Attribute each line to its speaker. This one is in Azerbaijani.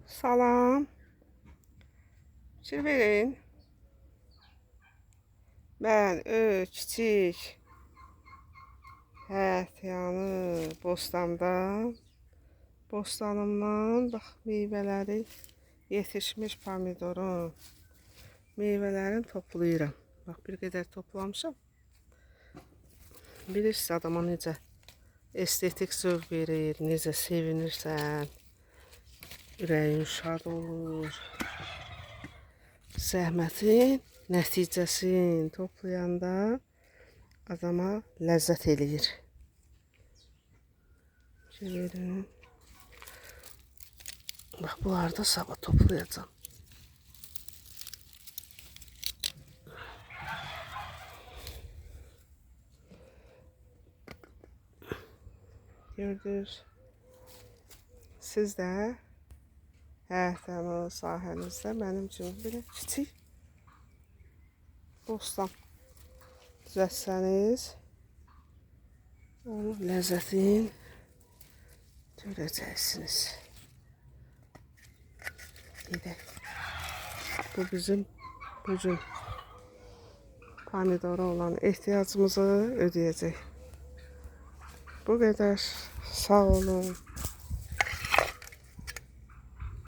Speaker 1: Salam. Fikir verin. Mən kiçik həyət yanı bostanımdan bax meyvələri yetişmiş pomidorun meyvələrini toplayıram. Bax bir qədər toplamışam. Bilirsiniz adama necə estetik zövq verir, necə sevinirsən, ürəyin şad olur. Zəhmətin nəticəsini toplayanda adama ləzzət eləyir. Verin. Bax bunları da sabah toplayacağım. Gördünüz. Siz də həyətyanı sahənizdə mənim üçün belə kiçik bostan düzətsəniz, onun ləzzətini görəcəksiniz. Gedək. Bu bizim bugün pomidora olan ehtiyacımızı ödəyəcək. Bu qədər. Sağ olun.